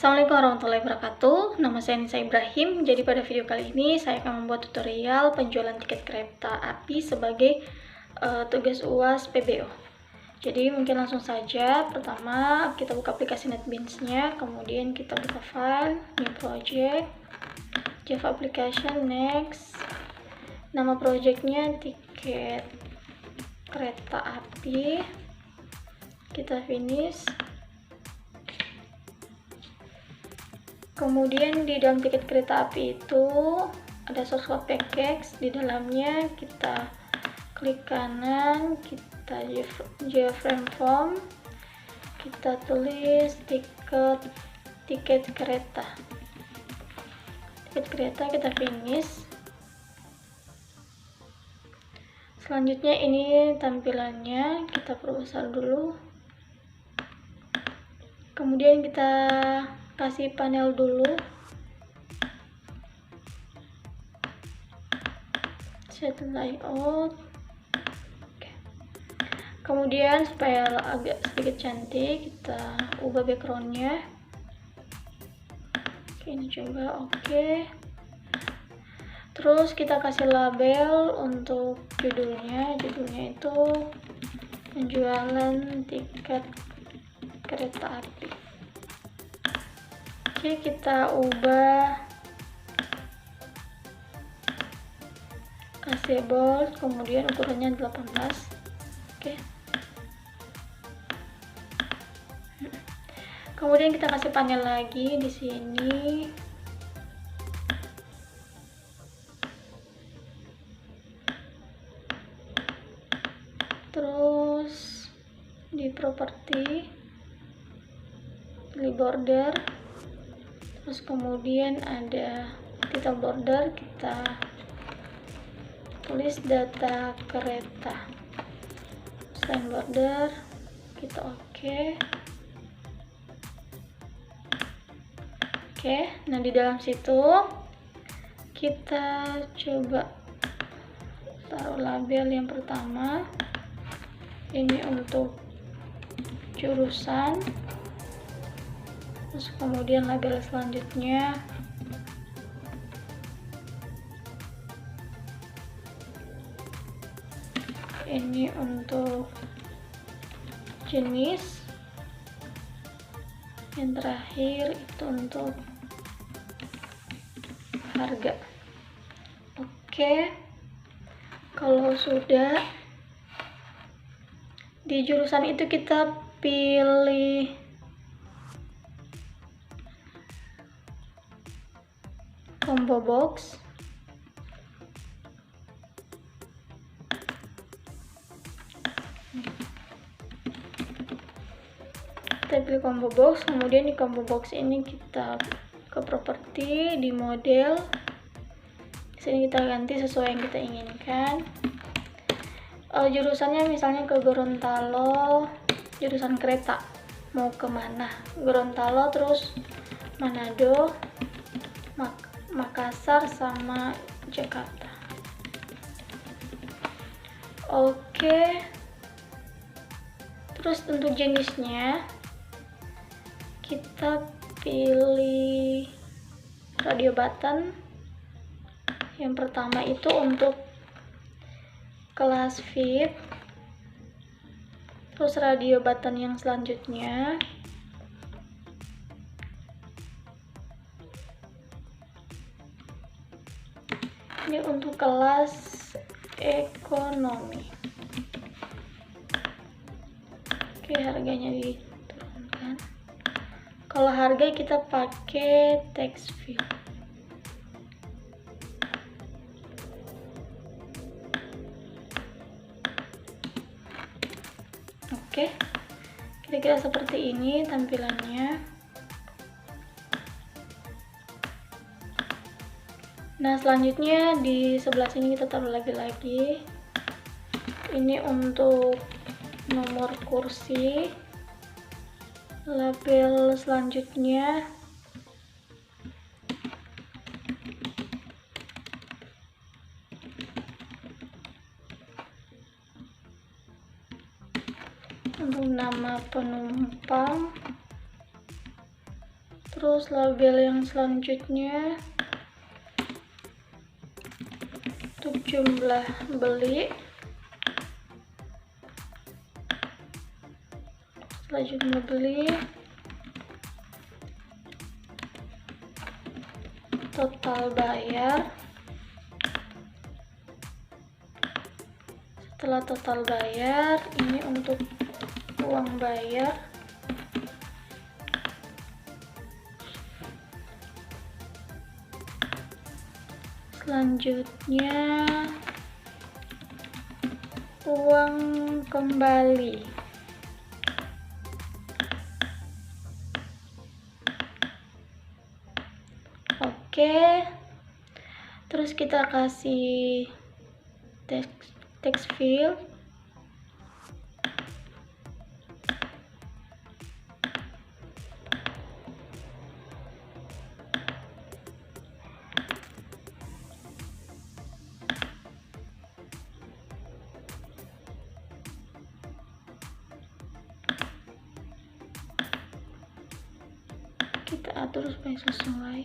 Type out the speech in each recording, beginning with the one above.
Assalamualaikum warahmatullahi wabarakatuh. Nama saya Nisa Ibrahim. Jadi pada video kali ini saya akan membuat tutorial penjualan tiket kereta api sebagai tugas UAS PBO. Jadi mungkin langsung saja. Pertama kita buka aplikasi NetBeans-nya, kemudian kita buka file, new project, Java application, next. Nama projectnya tiket kereta api. Kita finish. Kemudian di dalam tiket kereta api itu ada source code package. Di dalamnya kita klik kanan, kita JavaFrame form, kita tulis tiket kereta. Tiket kereta kita finish. Selanjutnya ini tampilannya, kita perbesar dulu. Kemudian kita kasih panel dulu, set layout. Kemudian supaya agak sedikit cantik kita ubah backgroundnya. Ini coba oke. Terus kita kasih label untuk judulnya itu penjualan tiket kereta api. Oke, kita ubah kasih bold, kemudian ukurannya 18. Oke. Kemudian kita kasih panel lagi di sini. Terus di properti, pilih border. Terus kemudian ada title border, kita tulis data kereta. Selain border kita oke. Nah di dalam situ kita coba taruh label yang pertama. Ini untuk jurusan. Terus kemudian label selanjutnya ini untuk jenis, yang terakhir itu untuk harga. Oke, kalau sudah di jurusan itu kita pilih combo box. Kita pilih combo box, kemudian di combo box ini kita ke properti, di model. Di sini kita ganti sesuai yang kita inginkan. Jurusannya misalnya ke Gorontalo, jurusan kereta. Mau ke mana? Gorontalo, terus Manado, Makassar sama Jakarta. Oke. Terus untuk jenisnya kita pilih radio button. Yang pertama itu untuk kelas VIP. Terus radio button yang selanjutnya ini untuk kelas ekonomi. Oke, harganya diturunkan. Kalau harga kita pakai text field. Oke, kira-kira seperti ini tampilannya. Nah, selanjutnya di sebelah sini kita taruh lagi. Ini untuk nomor kursi. Label selanjutnya untuk nama penumpang. Terus label yang selanjutnya untuk jumlah beli. Setelah jumlah beli, total bayar. Setelah total bayar, ini untuk uang bayar. Selanjutnya uang kembali. Oke, terus kita kasih text field. Kita atur supaya sesuai.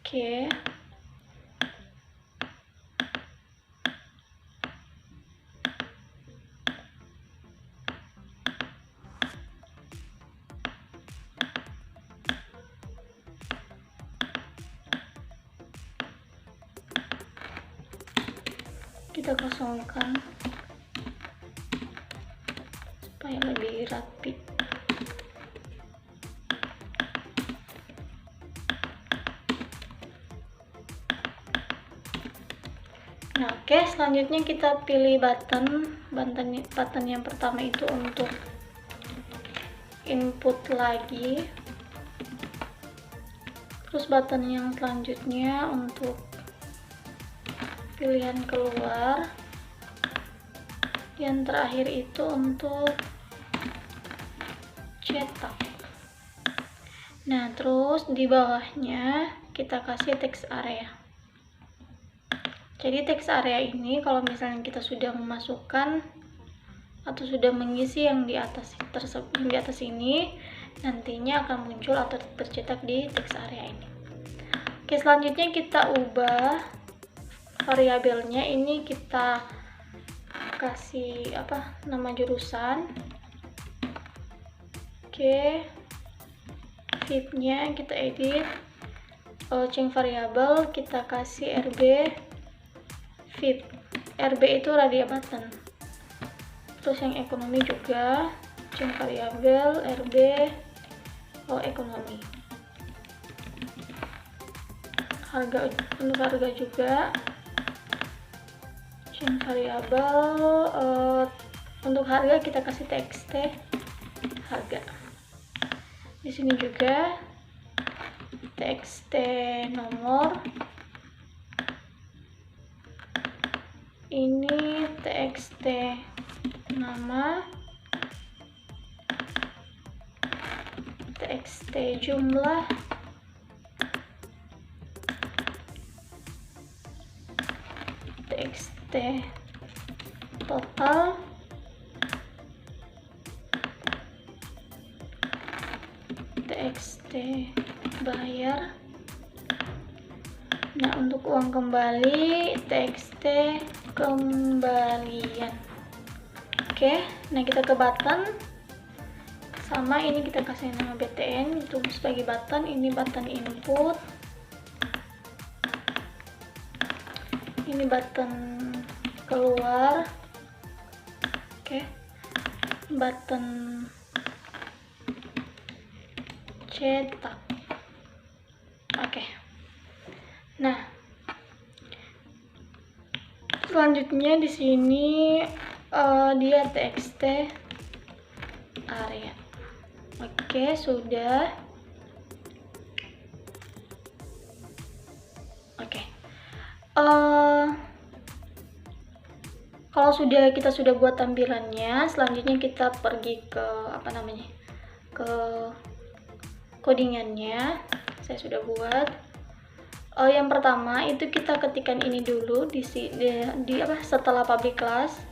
Oke. Kita kosongkan supaya lebih rapi. Nah, oke, selanjutnya kita pilih button yang pertama itu untuk input lagi. Terus button yang selanjutnya untuk pilihan keluar. Yang terakhir itu untuk cetak. Nah, terus di bawahnya kita kasih text area. Jadi text area ini kalau misalnya kita sudah memasukkan atau sudah mengisi yang di atas ini, nantinya akan muncul atau tercetak di text area ini. Oke, selanjutnya kita ubah variabelnya. Ini kita kasih nama jurusan. Oke, vip-nya kita edit, change variable kita kasih rb vip. RB itu radial button. Terus yang ekonomi juga change variable rb ekonomi. Untuk harga juga change variable untuk harga kita kasih txt harga. Di sini juga txt nomor, ini txt nama, txt jumlah, txt total, txt bayar. Nah, untuk uang kembali txt kembalian. Oke, nah kita ke button. Sama, ini kita kasih nama btn itu sebagai button. Ini button input, ini button keluar. Oke, button cetak. Oke, nah selanjutnya di sini dia txt area. Oke, sudah. Oke, Kalau kita sudah buat tampilannya, selanjutnya kita pergi ke ke codingannya. Saya sudah buat. Yang pertama itu kita ketikkan ini dulu di setelah public class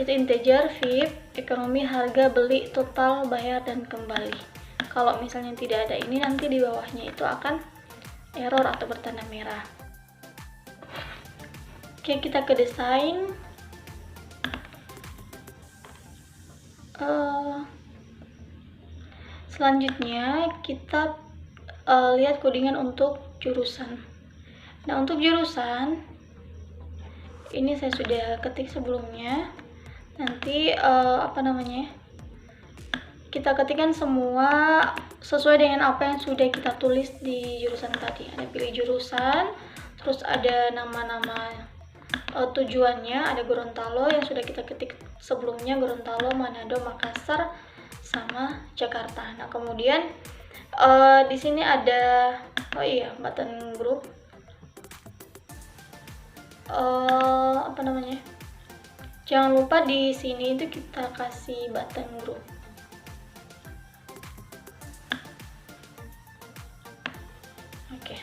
itu integer, VIP, ekonomi, harga, beli, total, bayar, dan kembali. Kalau misalnya tidak ada ini, nanti di bawahnya itu akan error atau bertanda merah. Oke, kita ke desain. Selanjutnya kita lihat codingan untuk jurusan. Nah, untuk jurusan ini saya sudah ketik sebelumnya. Nanti kita ketikkan semua sesuai dengan apa yang sudah kita tulis di jurusan tadi. Ada pilih jurusan, terus ada nama-nama tujuannya, ada Gorontalo yang sudah kita ketik sebelumnya, Gorontalo, Manado, Makassar, sama Jakarta. Nah, kemudian di sini ada button group. Jangan lupa di sini itu kita kasih button group. Oke.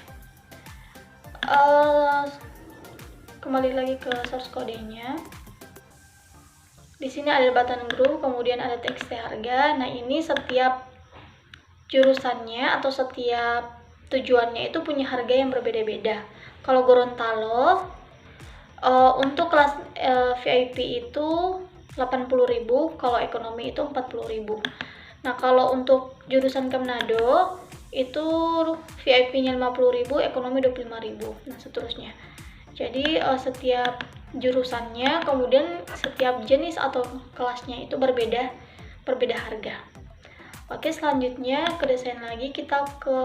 Kembali lagi ke source codenya. Di sini ada button group, kemudian ada txt harga. Nah, ini setiap jurusannya atau setiap tujuannya itu punya harga yang berbeda-beda. Kalau Gorontalo untuk kelas VIP itu 80.000, kalau ekonomi itu 40.000. Nah, kalau untuk jurusan ke Manado itu VIP-nya 50.000, ekonomi 25.000. Nah, seterusnya. Jadi setiap jurusannya, kemudian setiap jenis atau kelasnya itu berbeda harga. Oke, selanjutnya ke desain lagi, kita ke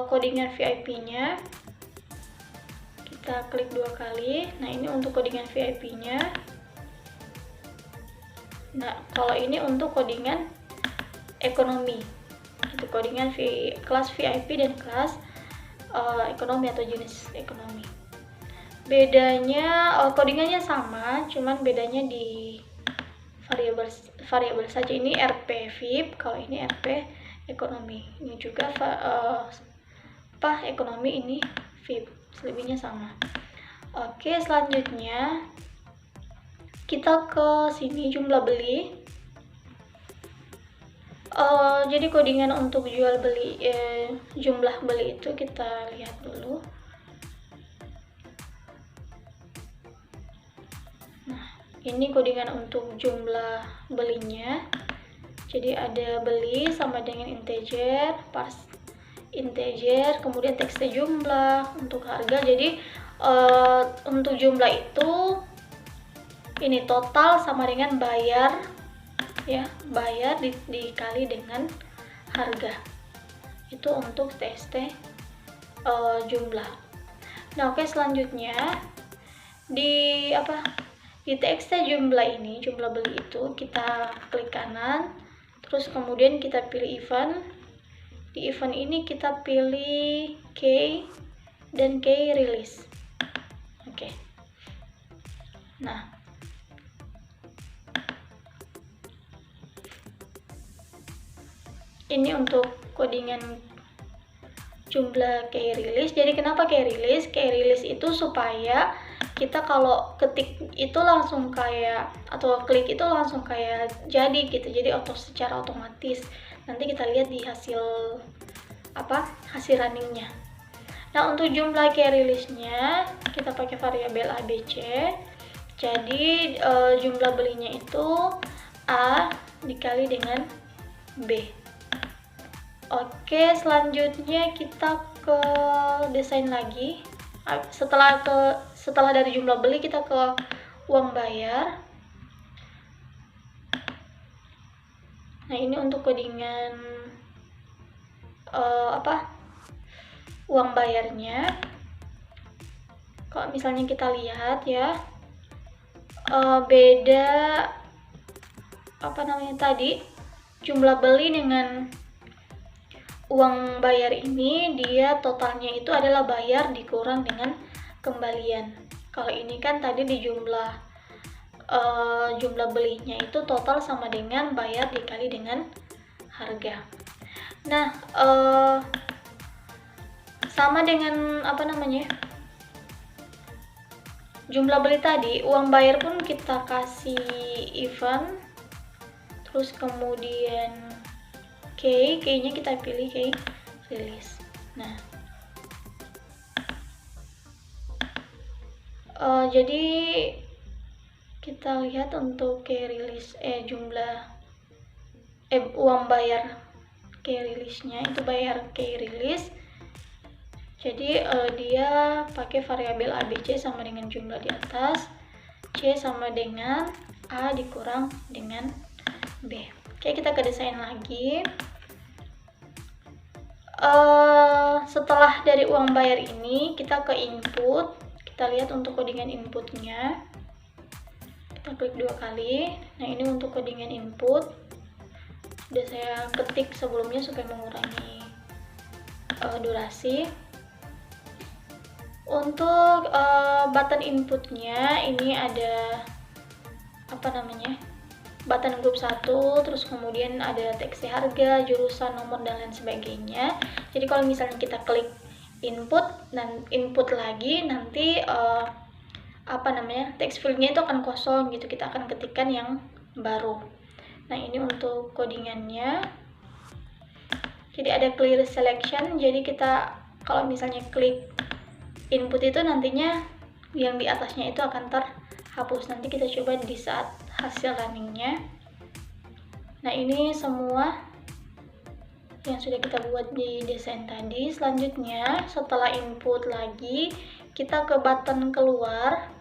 codingan VIP-nya. Kita klik 2 kali. Nah, ini untuk codingan VIP-nya. Nah, kalau ini untuk codingan ekonomi. Itu codingan kelas VIP dan kelas ekonomi atau jenis ekonomi. Bedanya codingannya sama, cuman bedanya di variabel saja. Ini RP VIP, kalau ini RP ekonomi. Ini juga ekonomi, ini VIP. Selebihnya sama. Oke, selanjutnya kita ke sini jumlah beli. Jadi codingan untuk jual beli jumlah beli itu kita lihat dulu. Nah, ini codingan untuk jumlah belinya. Jadi ada beli sama dengan integer, integer, kemudian teks jumlah. Untuk harga, jadi untuk jumlah itu ini total sama dengan bayar, ya, bayar dikali dengan harga. Itu untuk txt jumlah. Nah, oke, selanjutnya di txt jumlah ini, jumlah beli itu kita klik kanan, terus kemudian kita pilih event. Di event ini kita pilih key dan key release. Oke. Nah, ini untuk codingan jumlah key release. Jadi kenapa key release? Key release itu supaya kita kalau ketik itu langsung kayak, atau klik itu langsung kayak jadi gitu. Jadi secara otomatis nanti kita lihat di hasil runningnya. Nah, untuk jumlah key release-nya kita pakai variabel ABC. Jadi jumlah belinya itu A dikali dengan B. Oke, selanjutnya kita ke desain lagi. Setelah dari jumlah beli, kita ke uang bayar. Nah, ini untuk codingan uang bayarnya. Kalau misalnya kita lihat ya, beda tadi jumlah beli dengan uang bayar ini, dia totalnya itu adalah bayar dikurang dengan kembalian. Kalau ini kan tadi di jumlah belinya itu total sama dengan bayar dikali dengan harga. Nah, sama dengan apa namanya, jumlah beli tadi, uang bayar pun kita kasih event, terus kemudian key-nya kita pilih key release. Nah, jadi kita lihat untuk key release jumlah uang bayar key release-nya itu bayar key release. Jadi dia pakai variabel ABC sama dengan jumlah di atas, C sama dengan A dikurang dengan B. Oke, kita ke desain lagi. Setelah dari uang bayar ini, kita ke input. Kita lihat untuk codingan inputnya. Kita klik 2 kali. Nah, ini untuk codingan input. Sudah saya ketik sebelumnya supaya mengurangi durasi. Untuk button inputnya ini ada apa namanya, button grup 1, terus kemudian ada teks harga, jurusan, nomor, dan lain sebagainya. Jadi kalau misalnya kita klik input dan input lagi, nanti apa namanya, text fieldnya itu akan kosong gitu, kita akan ketikkan yang baru. Nah, ini untuk codingannya. Jadi ada clear selection, jadi kita kalau misalnya klik input itu nantinya yang di atasnya itu akan terhapus. Nanti kita coba di saat hasil runningnya. Nah, ini semua yang sudah kita buat di desain tadi. Selanjutnya setelah input lagi, kita ke button keluar.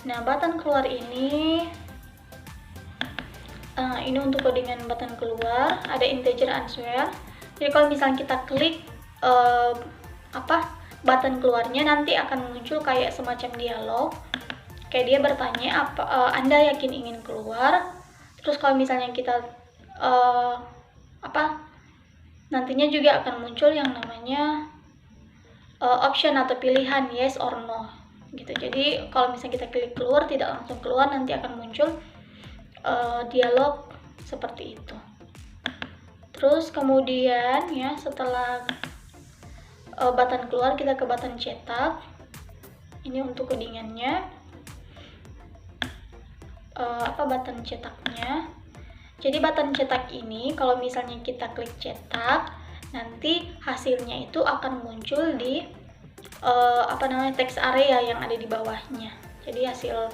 Nah, button keluar ini untuk codingan button keluar, ada integer answer. Jadi kalau misalnya kita klik button keluarnya, nanti akan muncul kayak semacam dialog, kayak dia bertanya Anda yakin ingin keluar. Terus kalau misalnya kita nantinya juga akan muncul yang namanya option atau pilihan yes or no gitu. Jadi kalau misalnya kita klik keluar, tidak langsung keluar, nanti akan muncul dialog seperti itu. Terus kemudian ya, setelah button keluar, kita ke button cetak. Ini untuk codingannya. Button cetaknya. Jadi button cetak ini kalau misalnya kita klik cetak, nanti hasilnya itu akan muncul di text area yang ada di bawahnya. Jadi hasil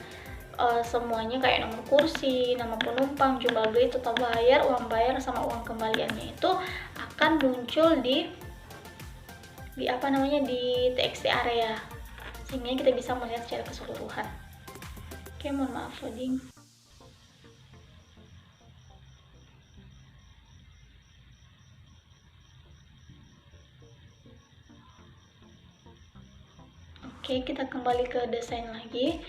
semuanya kayak nomor kursi, nama penumpang, jumlah beli, total bayar, uang bayar, sama uang kembaliannya itu akan muncul di TXT area, sehingga kita bisa melihat secara keseluruhan. Oke, mohon maaf loading. Oke, kita kembali ke desain lagi.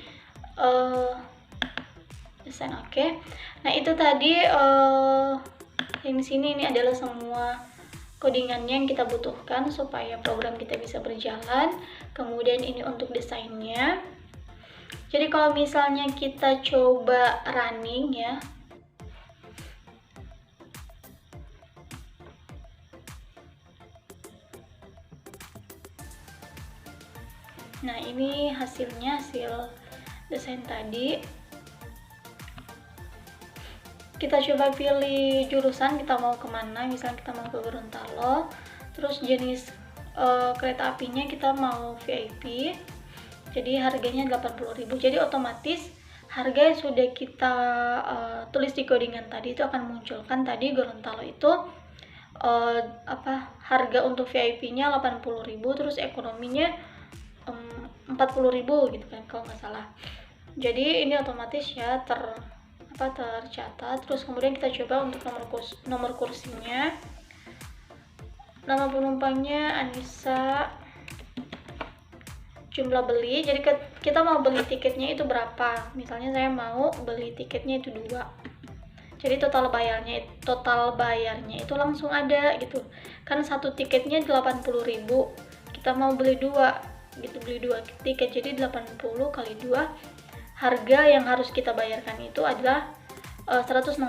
Desain oke. Nah, itu tadi yang di sini ini adalah semua codingannya yang kita butuhkan supaya program kita bisa berjalan. Kemudian ini untuk desainnya. Jadi kalau misalnya kita coba running ya, nah ini hasilnya, hasil desain tadi. Kita coba pilih jurusan, kita mau kemana, misalnya kita mau ke Gorontalo. Terus jenis kereta apinya kita mau VIP, jadi harganya 80.000. Jadi otomatis harga yang sudah kita tulis di codingan tadi itu akan munculkan. Tadi Gorontalo itu harga untuk VIP-nya 80.000, terus ekonominya 40.000 gitu kan kalau nggak salah. Jadi ini otomatis ya tercatat. Terus kemudian kita coba untuk nomor kursinya, nama penumpangnya Anissa, jumlah beli. Jadi kita mau beli tiketnya itu berapa, misalnya saya mau beli tiketnya itu 2. Jadi total bayarnya itu langsung ada gitu. Kan satu tiketnya 80.000. Kita mau beli dua gitu, beli dua tiket, jadi 80 kali 2, harga yang harus kita bayarkan itu adalah 160.000.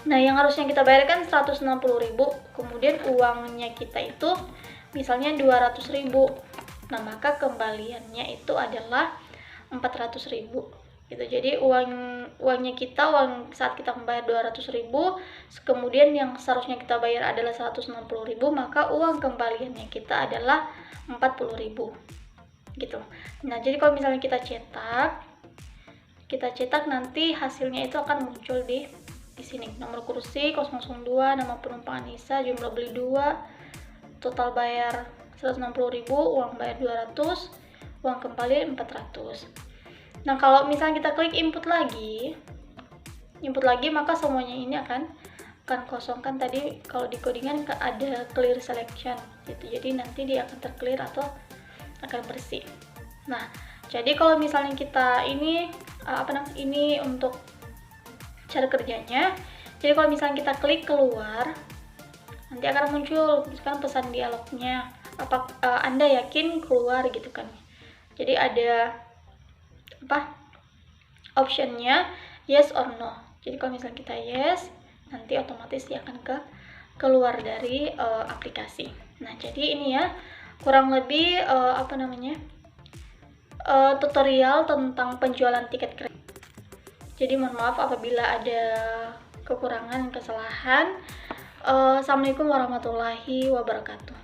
Nah, yang harusnya kita bayarkan 160.000, kemudian uangnya kita itu misalnya 200.000. Nah, maka kembaliannya itu adalah 400.000 gitu. Jadi uangnya kita, saat kita membayar 200.000, kemudian yang seharusnya kita bayar adalah 160.000, maka uang kembaliannya kita adalah 40.000 gitu. Nah, jadi kalau misalnya kita cetak nanti hasilnya itu akan muncul di sini. Nomor kursi 002, nama penumpang Anissa, jumlah beli 2, total bayar 160.000, uang bayar 200, uang kembali 400. Nah, kalau misalnya kita klik input lagi, maka semuanya ini akan kosong. Kan tadi kalau di codingan ada clear selection gitu, jadi nanti dia akan terclear atau akan bersih. Nah, jadi kalau misalnya kita ini ini untuk cara kerjanya. Jadi kalau misalnya kita klik keluar, nanti akan muncul kan pesan dialognya, Anda yakin keluar gitu kan. Jadi ada optionnya yes or no. Jadi kalau misalnya kita yes, nanti otomatis dia akan keluar dari aplikasi. Nah, jadi ini ya kurang lebih tutorial tentang penjualan tiket kereta. Jadi mohon maaf apabila ada kekurangan, kesalahan. Assalamualaikum warahmatullahi wabarakatuh.